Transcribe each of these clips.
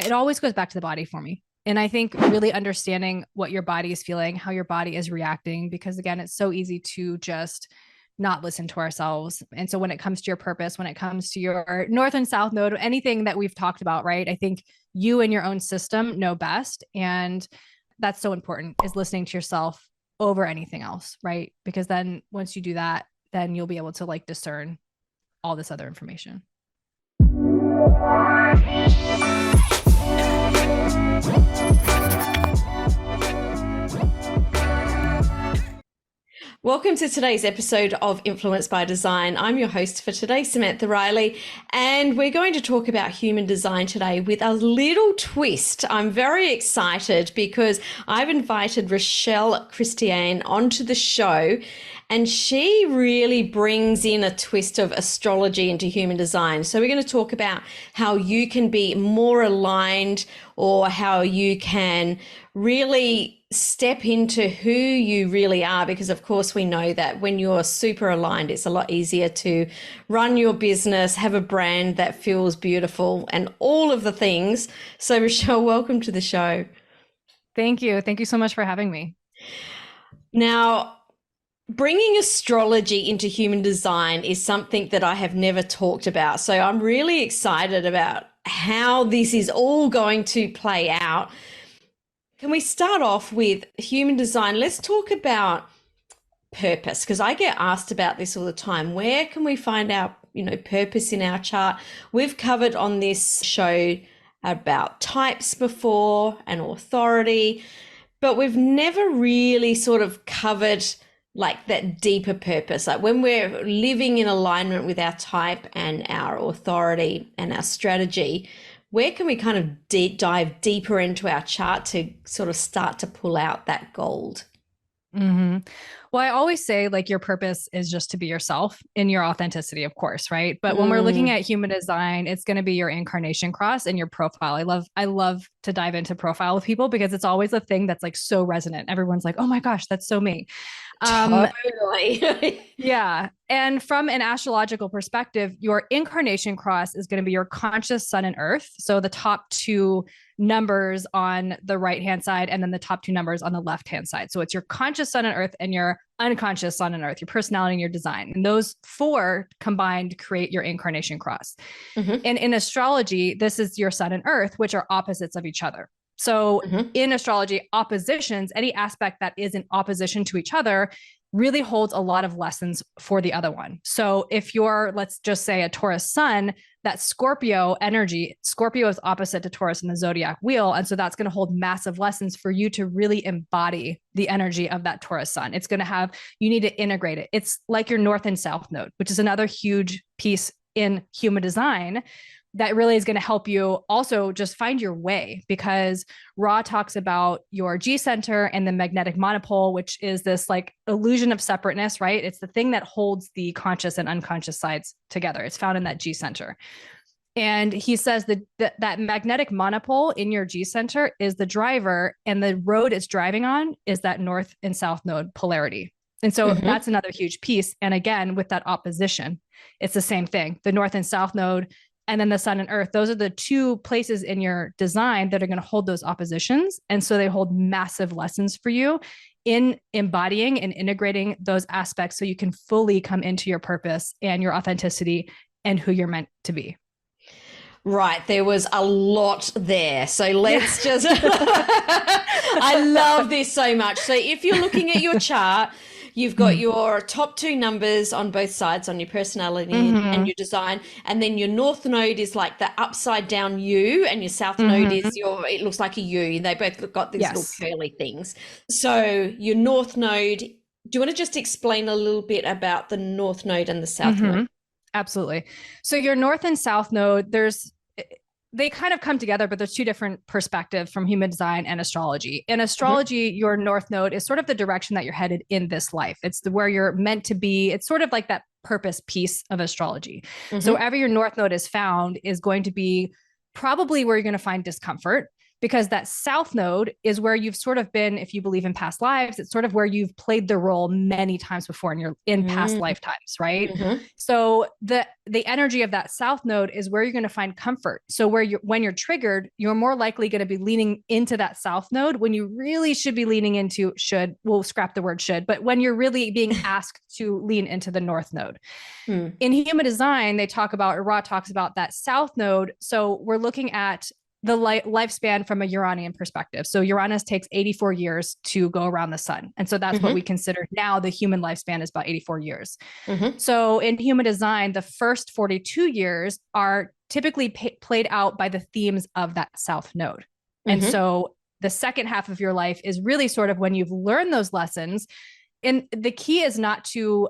it always goes back to the body for me. And I think really understanding what your body is feeling, how your body is reacting, because again, it's so easy to just not listen to ourselves. And so when it comes to your purpose, when it comes to your north and south node, anything that we've talked about, right? I think you and your own system know best. And that's so important, is listening to yourself over anything else, right? Because then once you do that, then you'll be able to like discern all this other information. Welcome to today's episode of Influence by Design. I'm your host for today, Samantha Riley, and we're going to talk about human design today with a little twist. I'm very excited because I've invited Rochelle Christiane onto the show, and she really brings in a twist of astrology into human design. So we're going to talk about how you can be more aligned, or how you can really step into who you really are, because of course we know that when you're super aligned, it's a lot easier to run your business, have a brand that feels beautiful, and all of the things. So Rochelle, welcome to the show. Thank you. Thank you so much for having me. Now, bringing astrology into human design is something that I have never talked about. So I'm really excited about how this is all going to play out. Can we start off with human design? Let's talk about purpose, because I get asked about this all the time. Where can we find our, purpose in our chart? We've covered on this show about types before and authority, but we've never really sort of covered like that deeper purpose. Like when we're living in alignment with our type and our authority and our strategy, where can we kind of dive deeper into our chart to sort of start to pull out that gold? Mm-hmm. Well, I always say like your purpose is just to be yourself in your authenticity, of course, right? But when we're looking at human design, it's going to be your incarnation cross and your profile. I love to dive into profile with people because it's always a thing that's like so resonant. Everyone's like, oh my gosh, that's so me. Totally. Yeah. And from an astrological perspective, your incarnation cross is going to be your conscious sun and earth. So the top two numbers on the right-hand side, and then the top two numbers on the left-hand side. So it's your conscious sun and earth and your unconscious sun and earth, your personality and your design. And those four combined create your incarnation cross. Mm-hmm. And in astrology, this is your sun and earth, which are opposites of each other. So in astrology, oppositions, any aspect that is in opposition to each other, really holds a lot of lessons for the other one. So if you're, let's just say, a Taurus sun, that Scorpio energy, Scorpio is opposite to Taurus in the zodiac wheel. And so that's going to hold massive lessons for you to really embody the energy of that Taurus sun. It's going to have, you need to integrate it. It's like your north and south node, which is another huge piece in human design that really is going to help you also just find your way, because Ra talks about your G center and the magnetic monopole, which is this like illusion of separateness, right? It's the thing that holds the conscious and unconscious sides together. It's found in that G center. And he says that magnetic monopole in your G center is the driver, and the road it's driving on is that north and south node polarity. And so that's another huge piece. And again, with that opposition, it's the same thing. The north and south node, and then the sun and earth, those are the two places in your design that are going to hold those oppositions. And so they hold massive lessons for you in embodying and integrating those aspects so you can fully come into your purpose and your authenticity and who you're meant to be. Right. There was a lot there. So let's just, I love this so much. So if you're looking at your chart, you've got your top two numbers on both sides, on your personality and your design. And then your north node is like the upside down U, and your south node is it looks like a U. They both got these little curly things. So your north node, do you want to just explain a little bit about the north node and the south node? Absolutely. So your north and south node, they kind of come together, but there's two different perspectives from human design and astrology. In astrology, your north node is sort of the direction that you're headed in this life. It's where you're meant to be. It's sort of like that purpose piece of astrology. So wherever your north node is found is going to be probably where you're going to find discomfort. because that south node is where you've sort of been, if you believe in past lives, it's sort of where you've played the role many times before in past lifetimes, right? So the energy of that south node is where you're going to find comfort. So when you're triggered, you're more likely going to be leaning into that south node when you really should be leaning into we'll scrap the word should, but when you're really being asked to lean into the north node. In human design, Ra talks about that south node. So we're looking at the lifespan from a Uranian perspective. So Uranus takes 84 years to go around the sun. And so that's what we consider now the human lifespan is about 84 years. So in human design, the first 42 years are typically played out by the themes of that south node. And so the second half of your life is really sort of when you've learned those lessons. And the key is not to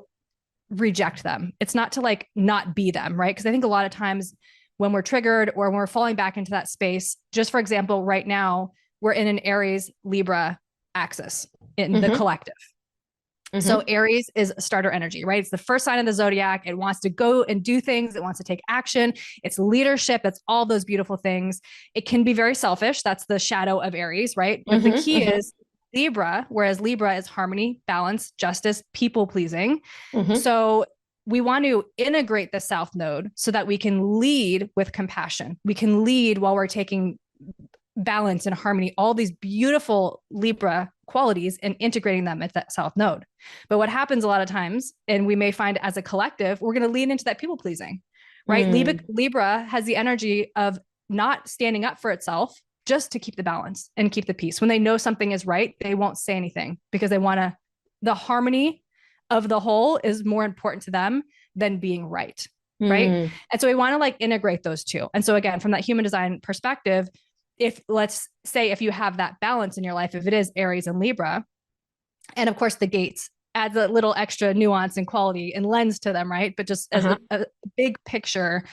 reject them. It's not to like not be them, right? Because I think a lot of times when we're triggered or when we're falling back into that space, just for example, right now, we're in an Aries Libra axis in the collective. So Aries is starter energy, right? It's the first sign of the zodiac. It wants to go and do things. It wants to take action. It's leadership. It's all those beautiful things. It can be very selfish. That's the shadow of Aries, right? But the key is Libra, whereas Libra is harmony, balance, justice, people pleasing. So we want to integrate the south node so that we can lead with compassion. We can lead while we're taking balance and harmony, all these beautiful Libra qualities and integrating them at that south node. But what happens a lot of times, and we may find as a collective, we're going to lean into that people pleasing, right? Libra has the energy of not standing up for itself just to keep the balance and keep the peace. When they know something is right, they won't say anything because they want the harmony of the whole is more important to them than being right. Right. And so we want to like integrate those two. And so again, from that human design perspective, let's say if you have that balance in your life, if it is Aries and Libra, and of course the gates adds a little extra nuance and quality and lens to them, right? But just as a big picture,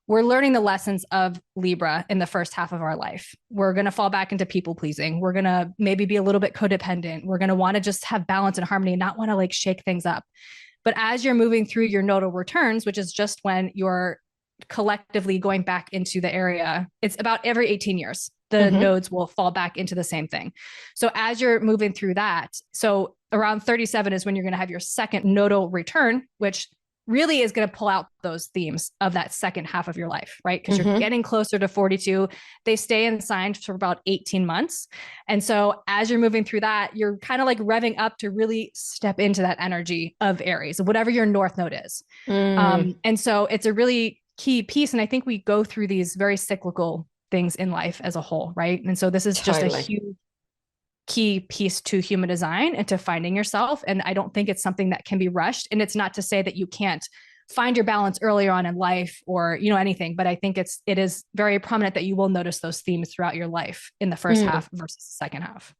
we're learning the lessons of Libra in the first half of our life. We're going to fall back into people pleasing. We're going to maybe be a little bit codependent. We're going to want to just have balance and harmony and not want to like shake things up. But as you're moving through your nodal returns, which is just when you're collectively going back into the area, it's about every 18 years, the nodes will fall back into the same thing. So as you're moving through that, so around 37 is when you're going to have your second nodal return, which really is going to pull out those themes of that second half of your life, right? Because you're getting closer to 42. They stay in sign for about 18 months. And so as you're moving through that, you're kind of like revving up to really step into that energy of Aries, whatever your north node is. And so it's a really key piece. And I think we go through these very cyclical things in life as a whole, right? And so this is just a huge key piece to human design and to finding yourself. And I don't think it's something that can be rushed. And it's not to say that you can't find your balance earlier on in life or, you know, anything, but I think it is very prominent that you will notice those themes throughout your life in the first half versus the second half.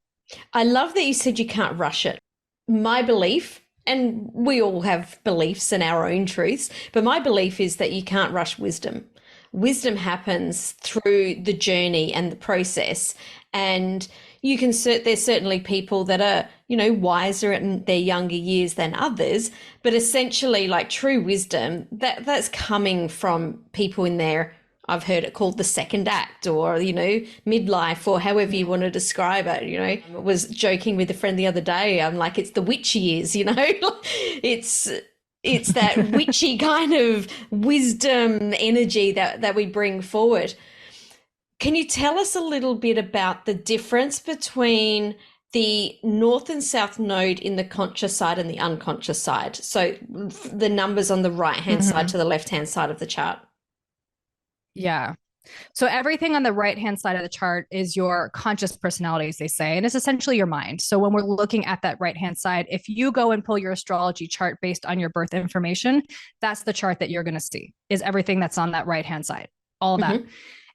I love that you said you can't rush it. My belief, and we all have beliefs and our own truths, but my belief is that you can't rush wisdom. Wisdom happens through the journey and the process. And you can there's certainly people that are, you know, wiser in their younger years than others, but essentially like true wisdom, that's coming from people in their, I've heard it called the second act or, you know, midlife or however you want to describe it. You know, I was joking with a friend the other day. I'm like, it's the witch years, you know, it's that witchy kind of wisdom energy that we bring forward. Can you tell us a little bit about the difference between the north and south node in the conscious side and the unconscious side? So the numbers on the right-hand side to the left-hand side of the chart. Yeah. So everything on the right-hand side of the chart is your conscious personality, as they say, and it's essentially your mind. So when we're looking at that right-hand side, if you go and pull your astrology chart based on your birth information, that's the chart that you're going to see, is everything that's on that right-hand side, all that.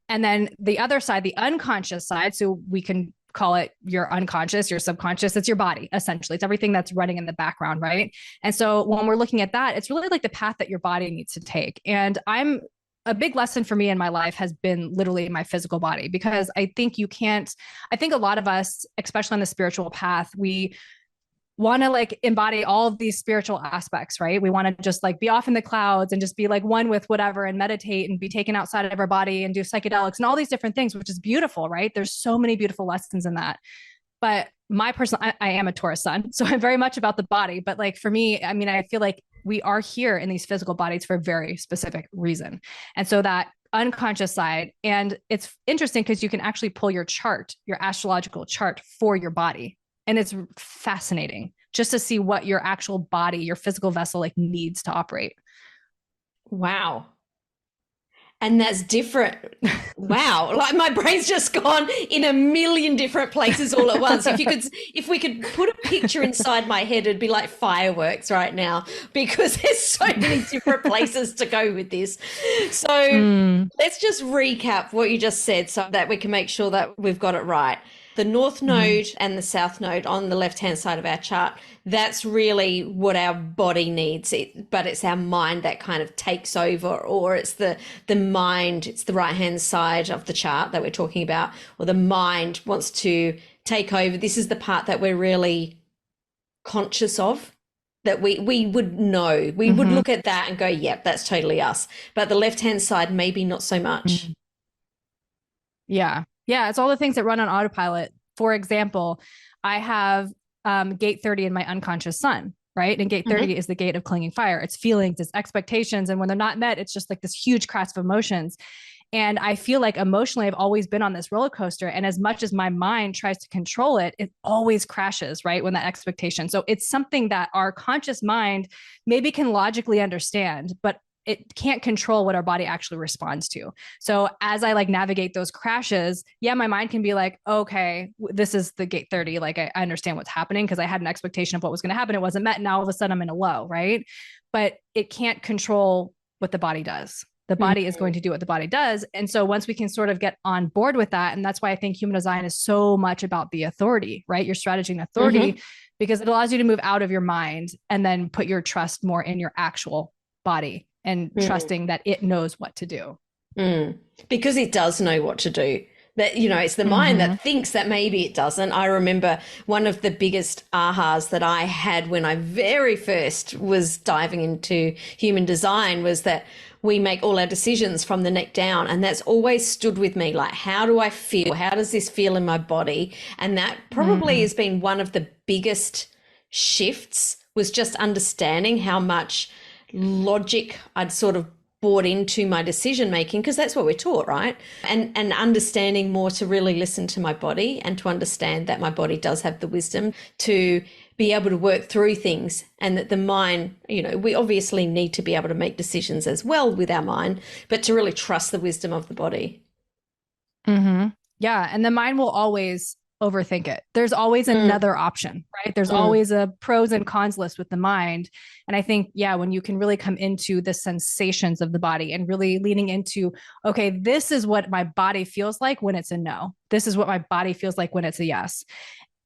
And then the other side, the unconscious side, so we can call it your unconscious, your subconscious, it's your body, essentially. It's everything that's running in the background, right? And so when we're looking at that, it's really like the path that your body needs to take. And a big lesson for me in my life has been literally my physical body, because I think a lot of us, especially on the spiritual path, we want to like embody all of these spiritual aspects, right? We want to just like be off in the clouds and just be like one with whatever and meditate and be taken outside of our body and do psychedelics and all these different things, which is beautiful, right? There's so many beautiful lessons in that. But my personal, I am a Taurus sun, so I'm very much about the body. But like for me, I mean, I feel like we are here in these physical bodies for a very specific reason. And so that unconscious side, and it's interesting because you can actually pull your chart, your astrological chart for your body. And it's fascinating just to see what your actual body, your physical vessel like needs to operate. Wow. And that's different. Wow. Like my brain's just gone in a million different places all at once. If we could put a picture inside my head, it'd be like fireworks right now, because there's so many different places to go with this. So let's just recap what you just said so that we can make sure that we've got it right. The north node and the south node on the left-hand side of our chart, that's really what our body needs. But it's our mind that kind of takes over, or it's the mind, it's the right-hand side of the chart that we're talking about, or the mind wants to take over. This is the part that we're really conscious of, that we would know. We would look at that and go, yep, that's totally us. But the left-hand side, maybe not so much. Yeah. Yeah, it's all the things that run on autopilot. For example, I have gate 30 in my unconscious sun, right? And gate 30 is the gate of clinging fire. It's feelings, it's expectations. And when they're not met, it's just like this huge crash of emotions. And I feel like emotionally, I've always been on this roller coaster. And as much as my mind tries to control it, it always crashes, right? When that expectation. So it's something that our conscious mind maybe can logically understand, but it can't control what our body actually responds to. So as I like navigate those crashes, yeah, my mind can be like, okay, this is the gate 30. Like I understand what's happening because I had an expectation of what was going to happen. It wasn't met. And now all of a sudden I'm in a low, right? But it can't control what the body does. The body is going to do what the body does. And so once we can sort of get on board with that, and that's why I think human design is so much about the authority, right? Your strategy and authority, because it allows you to move out of your mind and then put your trust more in your actual body and trusting that it knows what to do. Because it does know what to do. That, you know, it's the mind that thinks that maybe it doesn't. I remember one of the biggest ahas that I had when I very first was diving into human design was that we make all our decisions from the neck down. And that's always stood with me. Like, how do I feel? How does this feel in my body? And that probably has been one of the biggest shifts, was just understanding how much logic I'd sort of bought into my decision making, because that's what we're taught, right? And understanding more to really listen to my body and to understand that my body does have the wisdom to be able to work through things, and that the mind, you know, we obviously need to be able to make decisions as well with our mind, but to really trust the wisdom of the body. Yeah. And the mind will always overthink it. There's always another option, right? There's always a pros and cons list with the mind. And I think, yeah, when you can really come into the sensations of the body and really leaning into, okay, this is what my body feels like when it's a no. This is what my body feels like when it's a yes.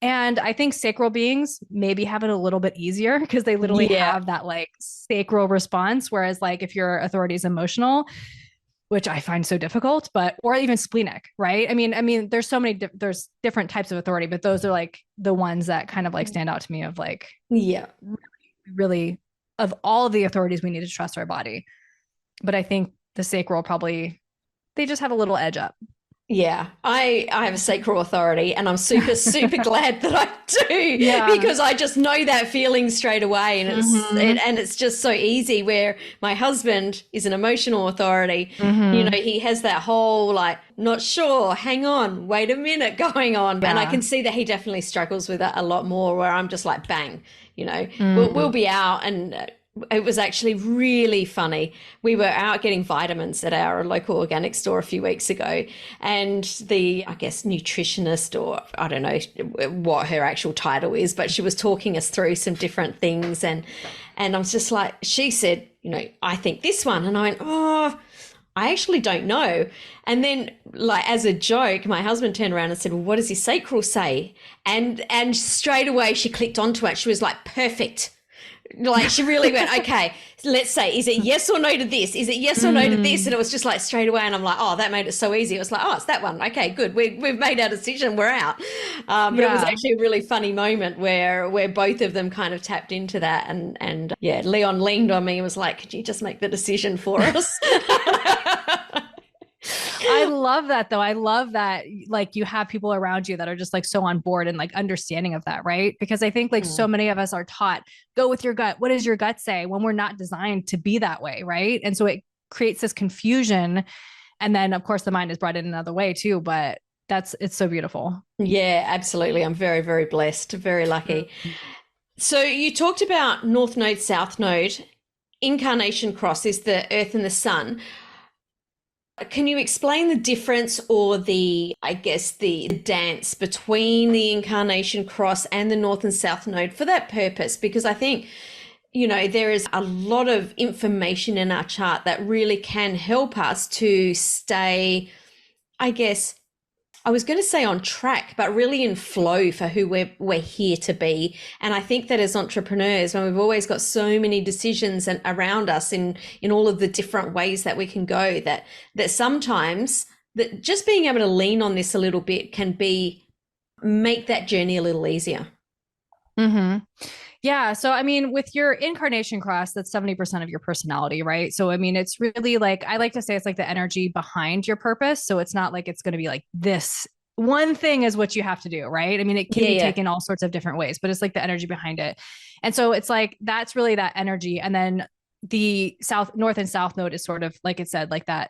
And I think sacral beings maybe have it a little bit easier because they literally have that like sacral response. Whereas like if your authority is emotional, which I find so difficult, or even splenic, right? I mean, there's so many, there's different types of authority, but those are like the ones that kind of like stand out to me of like, really of all of the authorities, we need to trust our body. But I think the sacral probably, they just have a little edge up. Yeah, I have a sacral authority, and I'm super, super glad that I do, because I just know that feeling straight away. And it's just so easy, where my husband is an emotional authority. You know, he has that whole like, not sure, hang on, wait a minute going on. And I can see that he definitely struggles with it a lot more, where I'm just like, bang, you know, we'll be out. And it was actually really funny. We were out getting vitamins at our local organic store a few weeks ago, and the, I guess, nutritionist, or I don't know what her actual title is, but she was talking us through some different things. And I was just like, she said, you know, I think this one. And I went, oh, I actually don't know. And then, like, as a joke, my husband turned around and said, well, what does your sacral say? And straight away she clicked onto it. She was like, perfect. Like she really went, okay, let's say, is it yes or no to this? Is it yes or no to this? And it was just like straight away. And I'm like, oh, that made it so easy. It was like, oh, it's that one. Okay, good. We've made our decision. We're out. But it was actually a really funny moment where both of them kind of tapped into that. And yeah, Leon leaned on me and was like, could you just make the decision for us? I love that though. I love that like you have people around you that are just like so on board and like understanding of that, right? Because I think like so many of us are taught, go with your gut. What does your gut say when we're not designed to be that way, right? And so it creates this confusion. And then of course the mind is brought in another way too, but it's so beautiful. Yeah, absolutely. I'm very, very blessed, very lucky. So you talked about North Node, South Node. Incarnation cross is the Earth and the Sun. Can you explain the difference or the dance between the incarnation cross and the North and South Node for that purpose? Because I think, there is a lot of information in our chart that really can help us to stay, I was going to say on track, but really in flow for who we're here to be. And I think that as entrepreneurs, when we've always got so many decisions around us in all of the different ways that we can go, that sometimes that just being able to lean on this a little bit can make that journey a little easier. Mm-hmm. Yeah. So, I mean, with your incarnation cross, that's 70% of your personality, right? So, I mean, it's really like, I like to say it's like the energy behind your purpose. So it's not like it's going to be like this one thing is what you have to do, right? I mean, it can be taken all sorts of different ways, but it's like the energy behind it. And so it's like, that's really that energy. And then the North and South Node is sort of, like it said, like that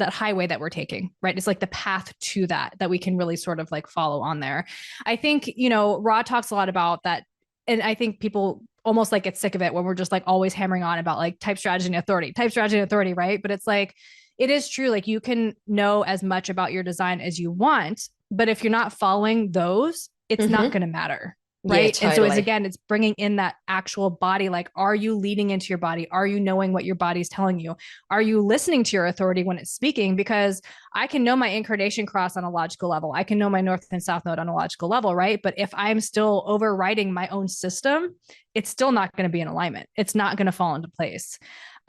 highway that we're taking, right? It's like the path to that we can really sort of like follow on there. I think, Ra talks a lot about that. And I think people almost like get sick of it when we're just like always hammering on about like type, strategy, and authority, right? But it's like, it is true. Like you can know as much about your design as you want, but if you're not following those, it's not going to matter. Right. Yeah, totally. And so it's bringing in that actual body. Like, are you leading into your body? Are you knowing what your body's telling you? Are you listening to your authority when it's speaking? Because I can know my incarnation cross on a logical level. I can know my North and South Node on a logical level. Right. But if I'm still overriding my own system, it's still not going to be in alignment. It's not going to fall into place.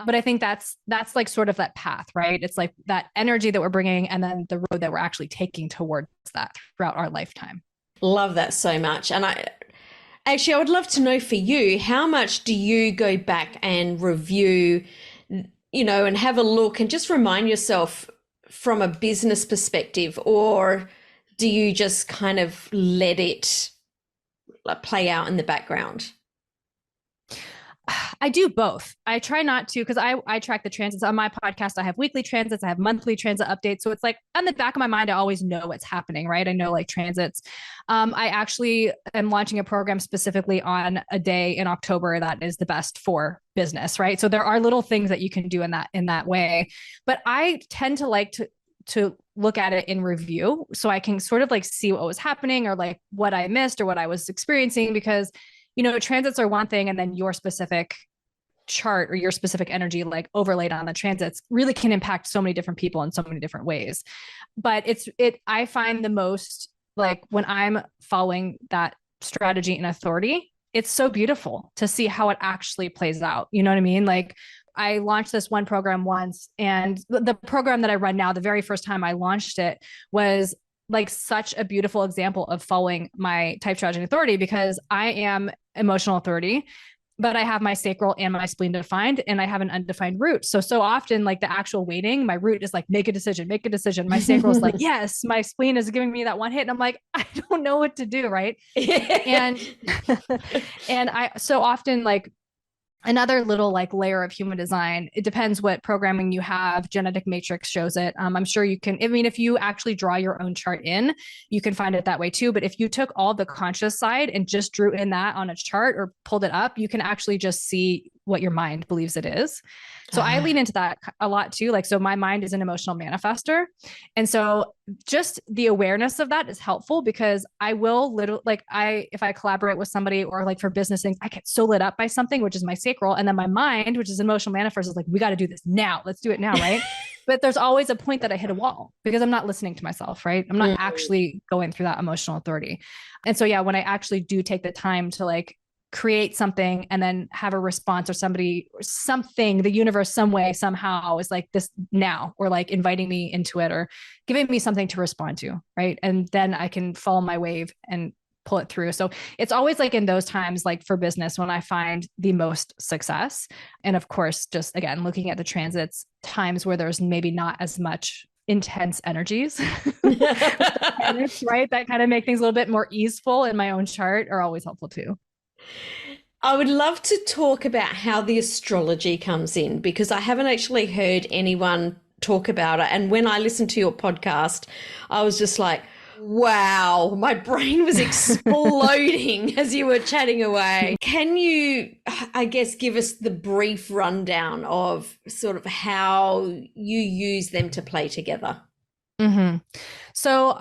But I think that's like sort of that path, right? It's like that energy that we're bringing and then the road that we're actually taking towards that throughout our lifetime. Love that so much. And I would love to know for you, how much do you go back and review, and have a look and just remind yourself from a business perspective, or do you just kind of let it play out in the background? I do both. I try not to, because I track the transits on my podcast. I have weekly transits, I have monthly transit updates. So it's like on the back of my mind, I always know what's happening, right? I know like transits. I actually am launching a program specifically on a day in October that is the best for business, right? So there are little things that you can do in that way. But I tend to like to look at it in review so I can sort of like see what was happening or like what I missed or what I was experiencing, because transits are one thing, and then your specific chart or your specific energy like overlaid on the transits really can impact so many different people in so many different ways. But I find the most like when I'm following that strategy and authority, it's so beautiful to see how it actually plays out. You know what I mean? Like I launched this one program once, and the program that I run now, the very first time I launched it was like such a beautiful example of following my type, strategy, and authority, because I am emotional authority, but I have my sacral and my spleen defined, and I have an undefined root. So often like the actual weighting, my root is like, make a decision. My sacral is like, yes, my spleen is giving me that one hit. And I'm like, I don't know what to do. Right. and I so often like, another little like layer of human design, it depends what programming you have. Genetic matrix shows it. I'm sure you can, if you actually draw your own chart in, you can find it that way too. But if you took all the conscious side and just drew in that on a chart or pulled it up, you can actually just see what your mind believes it is. So I lean into that a lot too. Like, so my mind is an emotional manifester. And so just the awareness of that is helpful, because I will literally if I collaborate with somebody or like for business things, I get so lit up by something, which is my sacral. And then my mind, which is emotional manifest, is like, we got to do this now. Let's do it now. Right. But there's always a point that I hit a wall because I'm not listening to myself. Right. I'm not actually going through that emotional authority. And so, yeah, when I actually do take the time to like create something and then have a response, or somebody or something, the universe, some way, somehow is like this now, or like inviting me into it or giving me something to respond to. Right. And then I can follow my wave and pull it through. So it's always like in those times, like for business, when I find the most success. And of course, just again, looking at the transits, times where there's maybe not as much intense energies, right? That kind of make things a little bit more easeful in my own chart are always helpful too. I would love to talk about how the astrology comes in, because I haven't actually heard anyone talk about it. And when I listened to your podcast, I was just like, wow, my brain was exploding as you were chatting away. Can you, I guess, give us the brief rundown of sort of how you use them to play together? Mm-hmm. So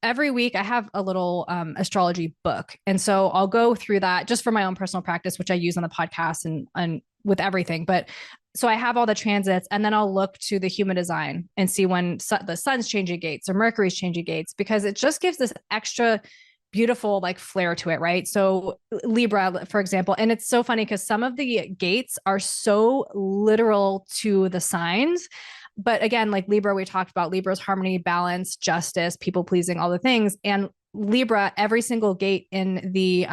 every week I have a little astrology book. And so I'll go through that just for my own personal practice, which I use on the podcast and with everything. But so I have all the transits, and then I'll look to the human design and see when the sun's changing gates or Mercury's changing gates, because it just gives this extra beautiful like flair to it, right? So Libra, for example, and it's so funny because some of the gates are so literal to the signs. But again, like Libra, we talked about Libra's harmony, balance, justice, people pleasing, all the things. And Libra, every single gate in the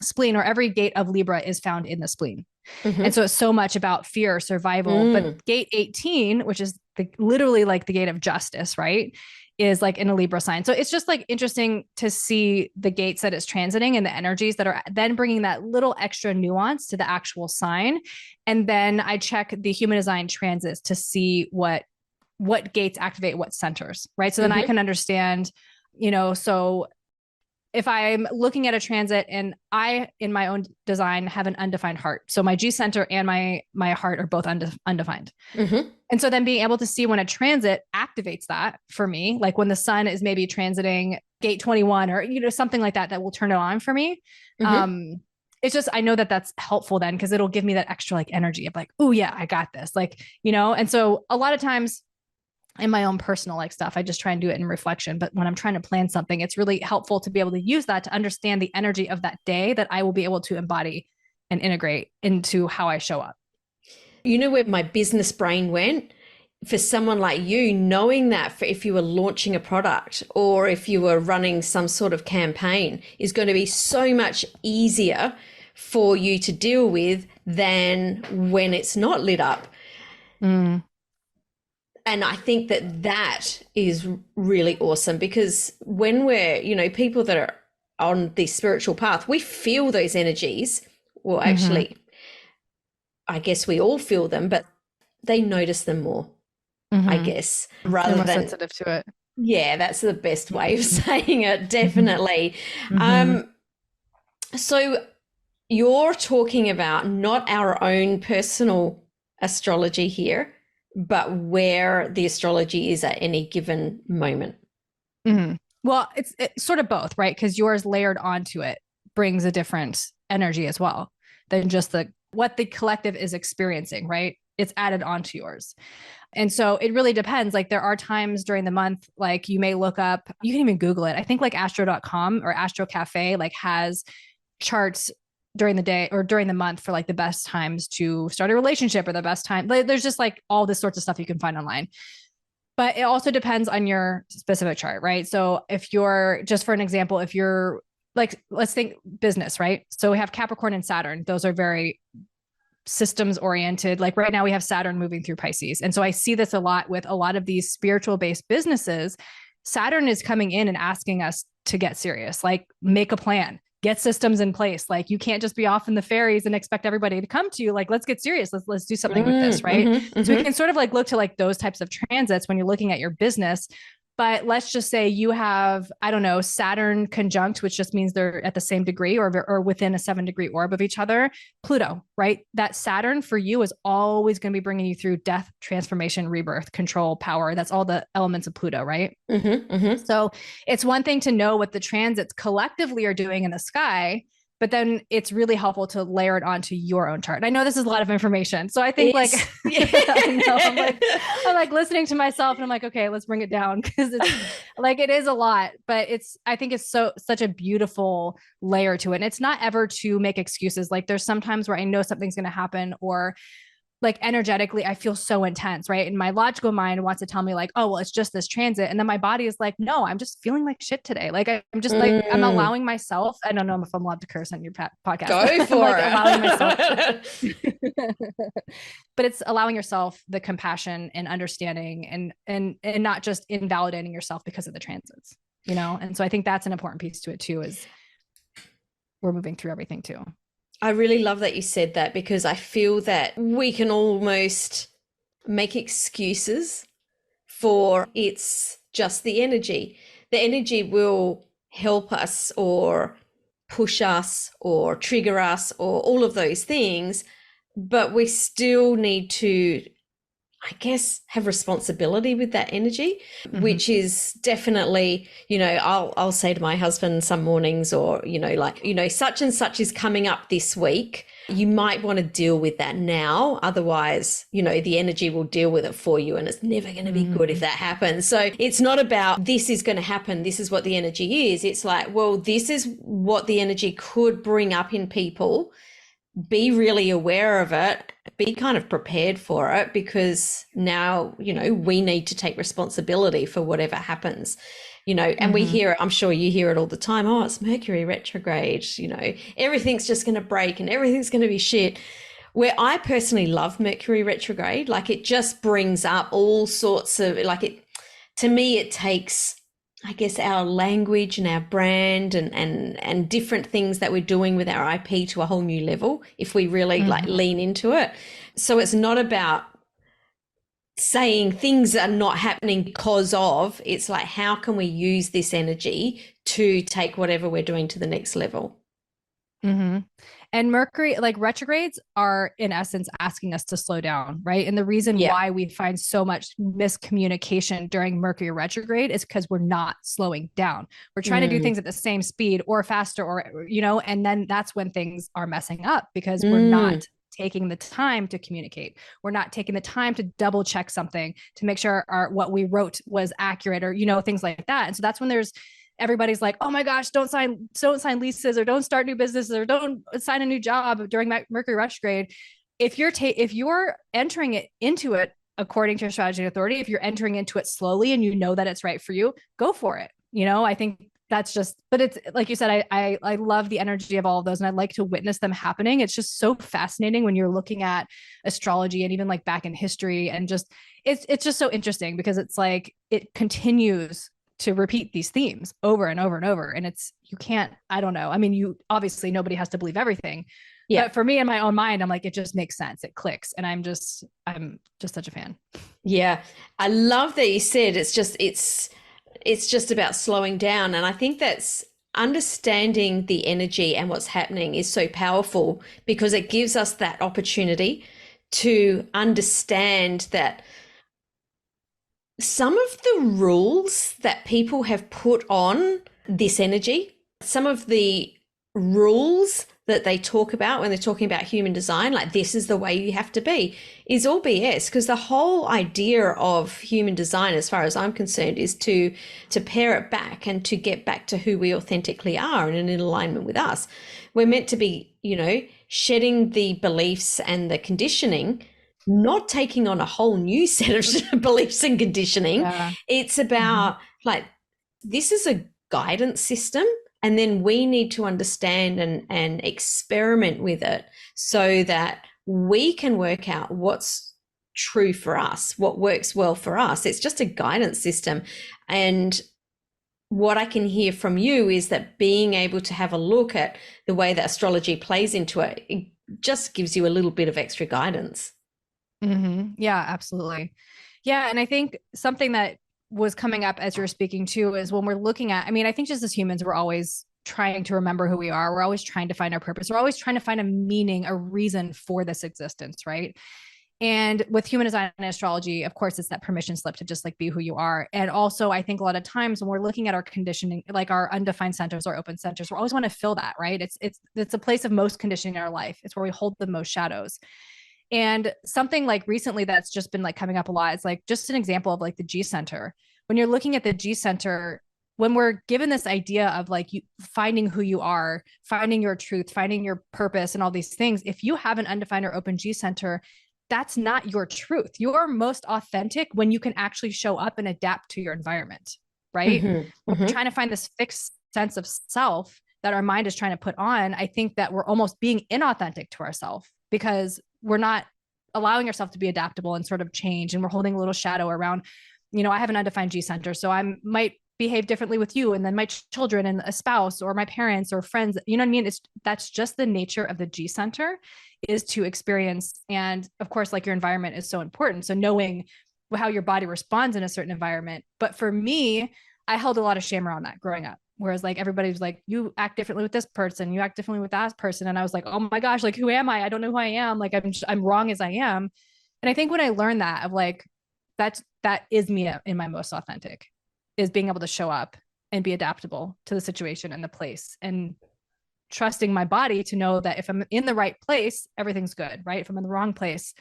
spleen, or every gate of Libra is found in the spleen. Mm-hmm. And so it's so much about fear, survival. But gate 18, which is literally like the gate of justice, right, is like in a Libra sign. So it's just like interesting to see the gates that it's transiting and the energies that are then bringing that little extra nuance to the actual sign. And then I check the human design transits to see what gates activate what centers, right? So then I can understand, so if I'm looking at a transit and I, in my own design, have an undefined heart. So my G center and my heart are both undefined. Mm-hmm. And so then being able to see when a transit activates that for me, like when the sun is maybe transiting gate 21 or, something like that, that will turn it on for me. Mm-hmm. It's just, I know that that's helpful then, because it'll give me that extra like energy of like, oh yeah, I got this. Like, and so a lot of times in my own personal like stuff, I just try and do it in reflection. But when I'm trying to plan something, it's really helpful to be able to use that to understand the energy of that day that I will be able to embody and integrate into how I show up. You know where my business brain went? For someone like you, knowing that for if you were launching a product or if you were running some sort of campaign is going to be so much easier for you to deal with than when it's not lit up. Mm. And I think that is really awesome, because when we're, people that are on the spiritual path, we feel those energies. Well, actually, I guess we all feel them, but they notice them more, I guess, rather than sensitive to it. Yeah, that's the best way of saying it. Definitely. So you're talking about not our own personal astrology here, but where the astrology is at any given moment. Mm-hmm. Well, it's sort of both, right? Because yours layered onto it brings a different energy as well than just what the collective is experiencing, right? It's added onto yours. And so it really depends. Like there are times during the month, like you may look up, you can even Google it. I think like astro.com or Astro Cafe like has charts during the day or during the month for like the best times to start a relationship or the best time. There's just like all this sorts of stuff you can find online. But it also depends on your specific chart, right? So if you're, just for an example, if you're like, let's think business, right? So we have Capricorn and Saturn. Those are very systems oriented. Like right now we have Saturn moving through Pisces. And so I see this a lot with a lot of these spiritual based businesses. Saturn is coming in and asking us to get serious, like make a plan, get systems in place. Like you can't just be off in the fairies and expect everybody to come to you. Like, let's get serious. Let's do something with this. Right. So we can sort of like look to like those types of transits when you're looking at your business. But let's just say you have, I don't know, Saturn conjunct, which just means they're at the same degree or within a 7-degree orb of each other. Pluto, right? That Saturn for you is always going to be bringing you through death, transformation, rebirth, control, power. That's all the elements of Pluto, right? So it's one thing to know what the transits collectively are doing in the sky, but then it's really helpful to layer it onto your own chart. And I know this is a lot of information. So I think It's, I know, I'm like listening to myself and I'm like, okay, let's bring it down. Cause it's like, it is a lot, but I think it's such a beautiful layer to it. And it's not ever to make excuses. Like there's sometimes where I know something's going to happen, or like energetically, I feel so intense, right? And my logical mind wants to tell me like, oh, well, it's just this transit. And then my body is like, no, I'm just feeling like shit today. Like I'm just like, I'm allowing myself, I don't know if I'm allowed to curse on your podcast. Go for like it. Allowing myself, but it's allowing yourself the compassion and understanding and not just invalidating yourself because of the transits, you know? And so I think that's an important piece to it too, is we're moving through everything too. I really love that you said that, because I feel that we can almost make excuses for it's just the energy. The energy will help us or push us or trigger us or all of those things, but we still need to, I guess, have responsibility with that energy, which is definitely, you know, I'll say to my husband some mornings, or, you know, like, you know, such and such is coming up this week. You might want to deal with that now. Otherwise, you know, the energy will deal with it for you, and it's never going to be good if that happens. So it's not about this is going to happen, this is what the energy is. It's like, well, this is what the energy could bring up in people. Be really aware of it, be kind of prepared for it, because now, you know, we need to take responsibility for whatever happens, you know, and we hear it, I'm sure you hear it all the time. Oh, it's Mercury retrograde, you know, everything's just going to break and everything's going to be shit. Where I personally love Mercury retrograde, like it just brings up all sorts of, like it, to me, it takes, I guess, our language and our brand and different things that we're doing with our IP to a whole new level if we really like lean into it. So it's not about saying things are not happening because of, it's like, how can we use this energy to take whatever we're doing to the next level? And Mercury, like retrogrades are in essence asking us to slow down, right? And the reason why we find so much miscommunication during Mercury retrograde is because we're not slowing down. We're trying to do things at the same speed or faster, or, you know, and then that's when things are messing up, because we're not taking the time to communicate. We're not taking the time to double check something to make sure what we wrote was accurate, or, you know, things like that. And so that's when everybody's like, oh my gosh, don't sign leases, or don't start new businesses, or don't sign a new job during Mercury retrograde. If you're entering it into it according to your strategy and authority, if you're entering into it slowly and you know that it's right for you, go for it. You know, I think that's just, but it's like you said, I love the energy of all of those, and I like to witness them happening. It's just so fascinating when you're looking at astrology and even like back in history, and just it's just so interesting, because it's like it continues to repeat these themes over and over and over. And you can't, I don't know. I mean, you obviously, nobody has to believe everything. Yeah. But for me in my own mind, I'm like, it just makes sense. It clicks. And I'm just such a fan. Yeah. I love that you said it's just about slowing down. And I think that's understanding the energy and what's happening is so powerful, because it gives us that opportunity to understand that some of the rules that people have put on this energy, some of the rules that they talk about when they're talking about human design, like this is the way you have to be, is all BS. Because the whole idea of human design, as far as I'm concerned, is to pare it back and to get back to who we authentically are and in alignment with us. We're meant to be, you know, shedding the beliefs and the conditioning, not taking on a whole new set of beliefs and conditioning. Yeah. It's about like, this is a guidance system, and then we need to understand and experiment with it so that we can work out what's true for us, what works well for us. It's just a guidance system. And what I can hear from you is that being able to have a look at the way that astrology plays into it, it just gives you a little bit of extra guidance. Yeah, absolutely. Yeah. And I think something that was coming up as you're speaking to is when we're looking at, I mean, I think just as humans, we're always trying to remember who we are. We're always trying to find our purpose. We're always trying to find a meaning, a reason for this existence, right? And with human design and astrology, of course, it's that permission slip to just like be who you are. And also, I think a lot of times when we're looking at our conditioning, like our undefined centers or open centers, we always want to fill that, right? It's a place of most conditioning in our life. It's where we hold the most shadows. And something like recently that's just been like coming up a lot is like just an example of like the G center. When you're looking at the G center, when we're given this idea of like you finding who you are, finding your truth, finding your purpose, and all these things, if you have an undefined or open G center, that's not your truth. You're most authentic when you can actually show up and adapt to your environment, right? When we're trying to find this fixed sense of self that our mind is trying to put on, I think that we're almost being inauthentic to ourselves because we're not allowing ourselves to be adaptable and sort of change. And we're holding a little shadow around, I have an undefined G center. So I might behave differently with you and then my children and a spouse or my parents or friends. You know what I mean? That's just the nature of the G center, is to experience. And of course, like your environment is so important. So knowing how your body responds in a certain environment. But for me, I held a lot of shame around that growing up. Whereas like everybody was like, you act differently with this person, you act differently with that person. And I was like, oh my gosh, like, who am I? I don't know who I am. Like, I'm wrong as I am. And I think when I learned that of like, that is me in my most authentic, is being able to show up and be adaptable to the situation and the place, and trusting my body to know that if I'm in the right place, everything's good, right? If I'm in the wrong place,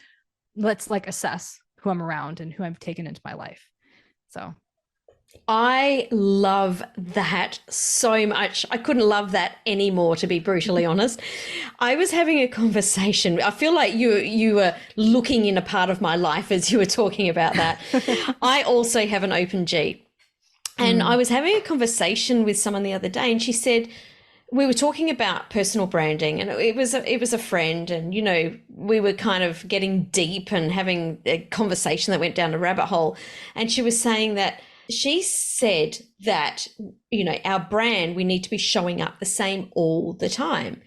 let's like assess who I'm around and who I've taken into my life. So I love that so much. I couldn't love that anymore, to be brutally honest. I was having a conversation. I feel like you were looking in a part of my life as you were talking about that. I also have an open G. And I was having a conversation with someone the other day, and she said, we were talking about personal branding, and it was a friend, and we were kind of getting deep and having a conversation that went down a rabbit hole. And she was saying that she said that our brand, we need to be showing up the same all the time.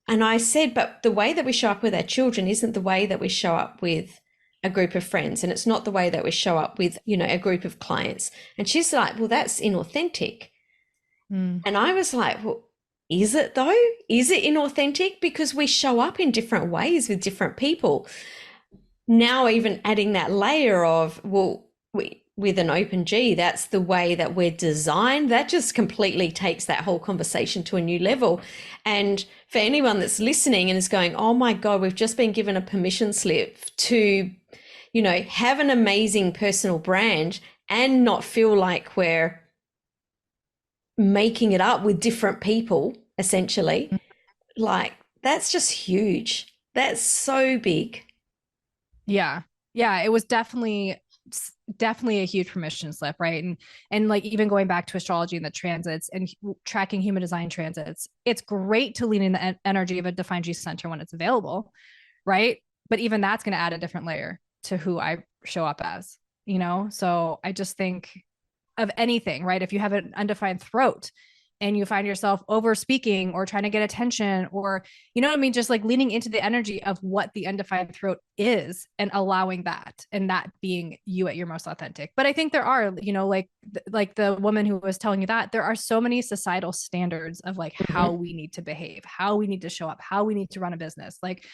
And I said, but the way that we show up with our children isn't the way that we show up with a group of friends, and it's not the way that we show up with a group of clients. And she's like, well, that's inauthentic. And I was like, well, is it though? Is it inauthentic? Because we show up in different ways with different people. Now even adding that layer of, well, with an open G, that's the way that we're designed. That just completely takes that whole conversation to a new level. And for anyone that's listening and is going, oh my God, we've just been given a permission slip to have an amazing personal brand and not feel like we're making it up with different people, essentially. Like, that's just huge. That's so big. Yeah. It was definitely a huge permission slip, right? And like even going back to astrology and the transits and tracking human design transits, it's great to lean in the energy of a defined G center when it's available, right? But even that's going to add a different layer to who I show up as, So I just think of anything, right? If you have an undefined throat and you find yourself over speaking or trying to get attention, or, just like leaning into the energy of what the undefined throat is and allowing that, and that being you at your most authentic. But I think there are, like the woman who was telling you that, there are so many societal standards of like how we need to behave, how we need to show up, how we need to run a business. Like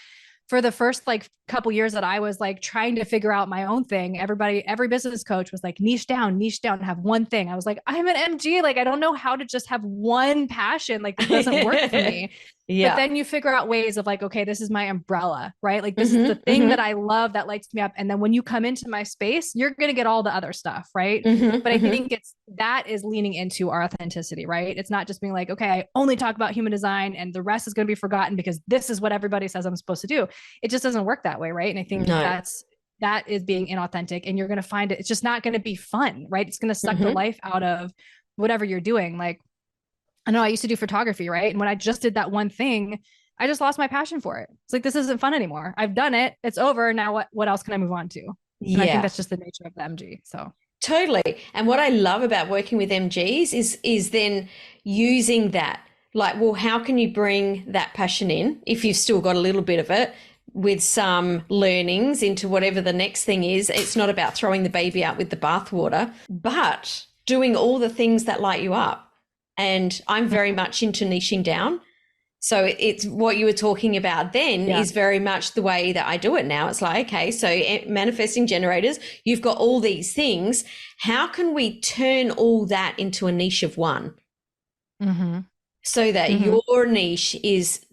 for the first like couple years that I was like trying to figure out my own thing, every business coach was like, niche down, have one thing. I was like, I'm an MG. Like, I don't know how to just have one passion. Like, it doesn't work for me. Yeah. But then you figure out ways of like, okay, this is my umbrella, right? Like this is the thing that I love that lights me up. And then when you come into my space, you're going to get all the other stuff. Right. But I think that is leaning into our authenticity, right? It's not just being like, okay, I only talk about human design and the rest is going to be forgotten because this is what everybody says I'm supposed to do. It just doesn't work that way. Right. And I think that is being inauthentic, and you're going to find it's just not going to be fun, right? It's going to suck the life out of whatever you're doing. Like, I know I used to do photography, right? And when I just did that one thing, I just lost my passion for it. It's like, this isn't fun anymore. I've done it. It's over. Now what else can I move on to? And I think that's just the nature of the MG. So totally. And what I love about working with MGs is then using that, like, well, how can you bring that passion in if you've still got a little bit of it, with some learnings into whatever the next thing is. It's not about throwing the baby out with the bathwater, but doing all the things that light you up. And I'm very much into niching down. So it's what you were talking about then Yeah. is very much the way that I do it now. It's like, okay, so manifesting generators, you've got all these things. How can we turn all that into a niche of one Mm-hmm. so that Mm-hmm. your niche is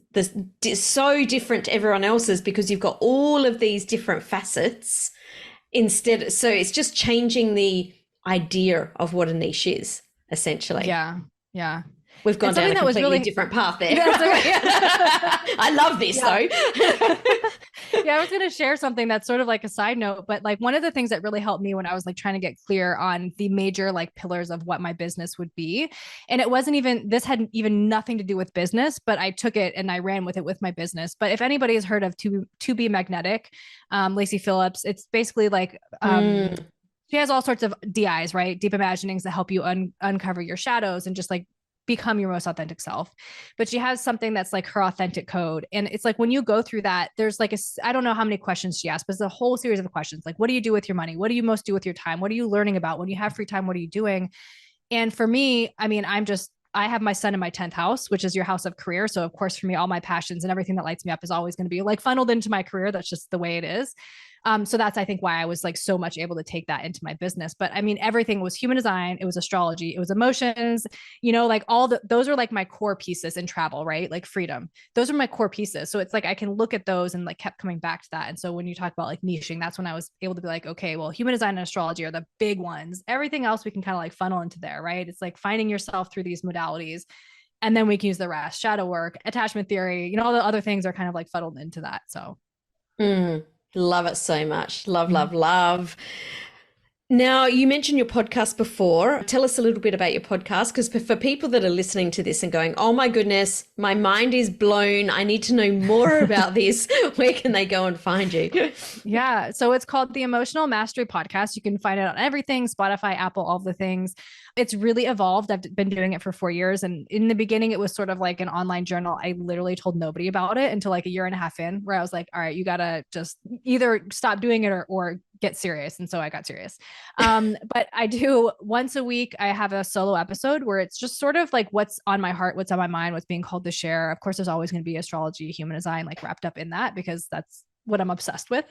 so different to everyone else's because you've got all of these different facets instead. So it's just changing the idea of what a niche is, essentially. Yeah. Yeah. We've gone And down something a that was completely really, different path there. that's okay. I love this Yeah. though. Yeah, I was going to share something that's sort of like a side note, but like one of the things that really helped me when I was like trying to get clear on the major like pillars of what my business would be. And it wasn't even, this had even nothing to do with business, but I took it and I ran with it with my business. But if anybody has heard of To Be Magnetic, Lacey Phillips, it's basically like, Mm, she has all sorts of DIs, right? Deep imaginings that help you uncover your shadows and just like become your most authentic self. But she has something that's like her authentic code. And it's like when you go through that, there's like I don't know how many questions she asks, but it's a whole series of questions. Like, what do you do with your money? What do you most do with your time? What are you learning about? When you have free time, what are you doing? And for me, I mean, I have my son in my 10th house, which is your house of career. So, of course, for me, all my passions and everything that lights me up is always going to be like funneled into my career. That's just the way it is. So that's, I think, why I was like so much able to take that into my business. But I mean, everything was human design, it was astrology, it was emotions, like those are like my core pieces in travel, right? Like freedom. Those are my core pieces. So it's like I can look at those and like kept coming back to that. And so when you talk about like niching, that's when I was able to be like, okay, well, human design and astrology are the big ones. Everything else we can kind of like funnel into there, right? It's like finding yourself through these modalities. And then we can use the rest, shadow work, attachment theory, all the other things are kind of like funneled into that. So mm, love it so much. Love, mm-hmm. love, love. Now, you mentioned your podcast before. Tell us a little bit about your podcast, because for people that are listening to this and going, oh my goodness, my mind is blown. I need to know more about this. Where can they go and find you? Yeah. So it's called the Emotional Mastery Podcast. You can find it on everything, Spotify, Apple, all the things. It's really evolved. I've been doing it for 4 years. And in the beginning, it was sort of like an online journal. I literally told nobody about it until like a year and a half in, where I was like, all right, you got to just either stop doing it or get serious. And so I got serious. But I do once a week, I have a solo episode where it's just sort of like what's on my heart, what's on my mind, what's being called to share. Of course, there's always going to be astrology, human design, like wrapped up in that because that's what I'm obsessed with.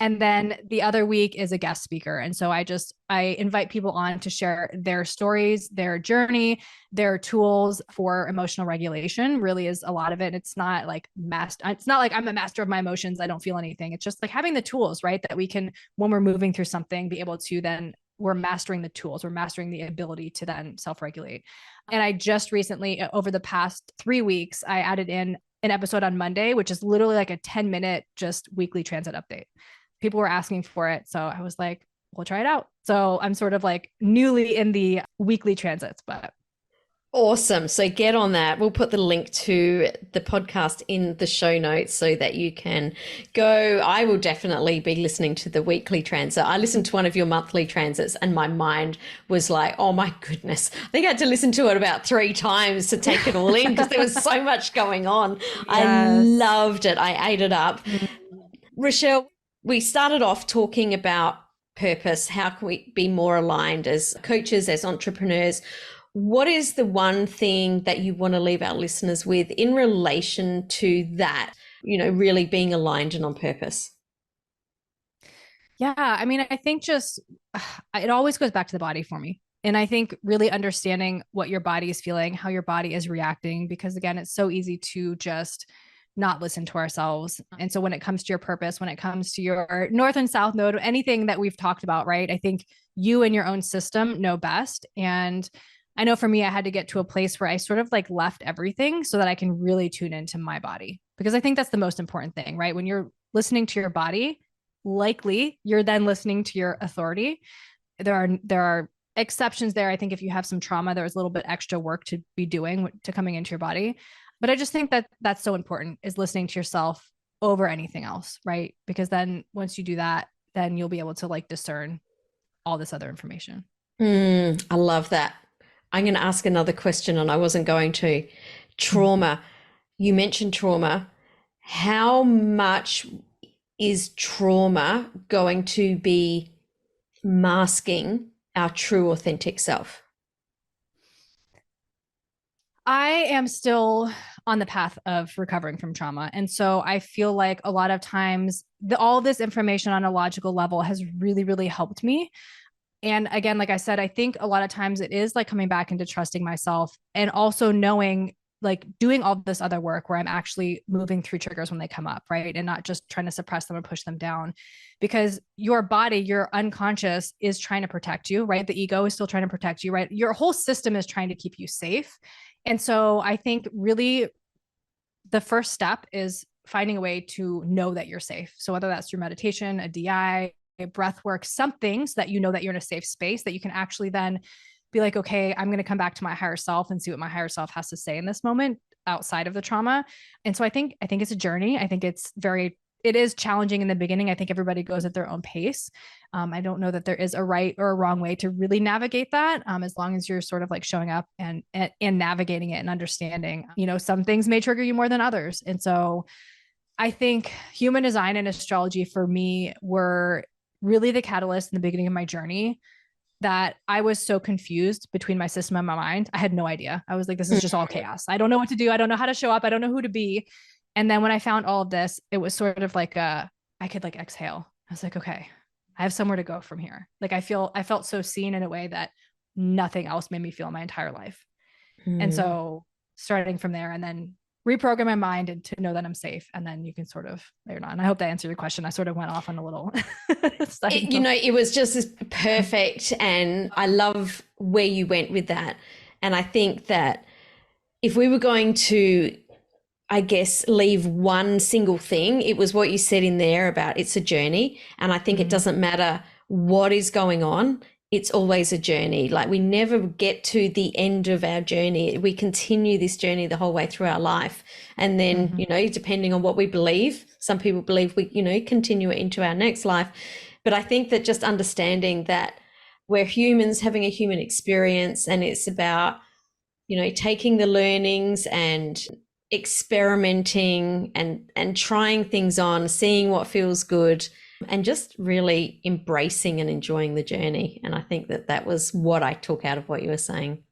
And then the other week is a guest speaker. And so I invite people on to share their stories, their journey, their tools for emotional regulation really is a lot of it. It's not like it's not like I'm a master of my emotions. I don't feel anything. It's just like having the tools, right? That we can, when we're moving through something, be able to then we're mastering the tools, we're mastering the ability to then self-regulate. And I just recently, over the past 3 weeks, I added in an episode on Monday, which is literally like a 10-minute just weekly transit update. People were asking for it. So I was like, we'll try it out. So I'm sort of like newly in the weekly transits, but Awesome. So get on that. We'll put the link to the podcast in the show notes so that you can go. I will definitely be listening to the weekly transit. I listened to one of your monthly transits and my mind was like, oh my goodness. I think I had to listen to it about 3 times to take it all in because there was so much going on. Yes. I loved it. I ate it up. Rochelle, we started off talking about purpose. How can we be more aligned as coaches, as entrepreneurs? What is the one thing that you want to leave our listeners with in relation to that, really being aligned and on purpose? Yeah, I mean, I think just it always goes back to the body for me. And I think really understanding what your body is feeling, how your body is reacting, because again, it's so easy to just not listen to ourselves. And so when it comes to your purpose, when it comes to your north and south node, anything that we've talked about, right? I think you and your own system know best. And I know for me, I had to get to a place where I sort of like left everything so that I can really tune into my body, because I think that's the most important thing, right? When you're listening to your body, likely you're then listening to your authority. There are exceptions there. I think if you have some trauma, there's a little bit extra work to be doing to coming into your body. But I just think that that's so important, is listening to yourself over anything else, right? Because then once you do that, then you'll be able to like discern all this other information. I love that. I'm going to ask another question, and I wasn't going to. Trauma. You mentioned trauma. How much is trauma going to be masking our true authentic self? I am still on the path of recovering from trauma. And so I feel like a lot of times all this information on a logical level has really, really helped me. And again, like I said, I think a lot of times it is like coming back into trusting myself and also knowing, like doing all this other work where I'm actually moving through triggers when they come up, right? And not just trying to suppress them and push them down, because your body, your unconscious is trying to protect you, right? The ego is still trying to protect you, right? Your whole system is trying to keep you safe. And so I think really the first step is finding a way to know that you're safe. So whether that's through meditation, a DI, a breath work, something so that you know that you're in a safe space, that you can actually then be like, okay, I'm going to come back to my higher self and see what my higher self has to say in this moment outside of the trauma. And so I think it's a journey. I think it is challenging in the beginning. I think everybody goes at their own pace. I don't know that there is a right or a wrong way to really navigate that. As long as you're sort of like showing up and navigating it and understanding, some things may trigger you more than others. And so I think human design and astrology for me were really the catalyst in the beginning of my journey, that I was so confused between my system and my mind. I had no idea. I was like, this is just all chaos. I don't know what to do. I don't know how to show up. I don't know who to be. And then when I found all of this, it was sort of like I could like exhale. I was like, okay, I have somewhere to go from here. Like I felt so seen in a way that nothing else made me feel in my entire life. And so starting from there and then reprogram my mind and to know that I'm safe. And then you can sort of layer it on. I hope that answered your question. I sort of went off on a little it was just perfect. And I love where you went with that. And I think that if we were going to, I guess, leave one single thing, it was what you said in there about it's a journey. And I think it doesn't matter what is going on. It's always a journey. Like we never get to the end of our journey. We continue this journey the whole way through our life. And then, depending on what we believe, some people believe we, continue it into our next life. But I think that just understanding that we're humans having a human experience, and it's about, taking the learnings and experimenting and trying things on, seeing what feels good, and just really embracing and enjoying the journey. And I think that was what I took out of what you were saying.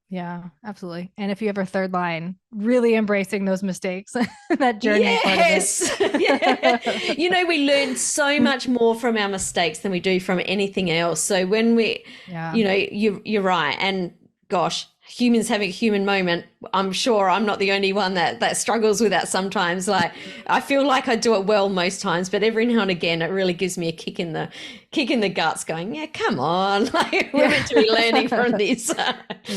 Yeah, absolutely. And if you have a third line, really embracing those mistakes, that journey. Yes. Yeah. We learn so much more from our mistakes than we do from anything else. So when you're right. And gosh, humans having a human moment, I'm sure I'm not the only one that struggles with that sometimes. Like I feel like I do it well most times, but every now and again it really gives me a kick in the guts going, yeah, come on. Like we're meant to be learning from this.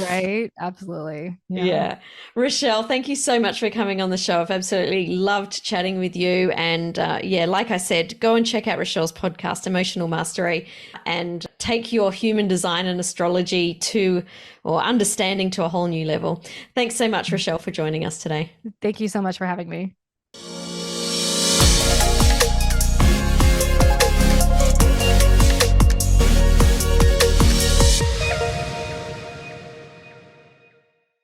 Right. Absolutely. Yeah. Rochelle, thank you so much for coming on the show. I've absolutely loved chatting with you. And like I said, go and check out Rochelle's podcast, Emotional Mastery, and take your human design and astrology or understanding to a whole new level. Thanks so much, Rochelle, for joining us today. Thank you so much for having me.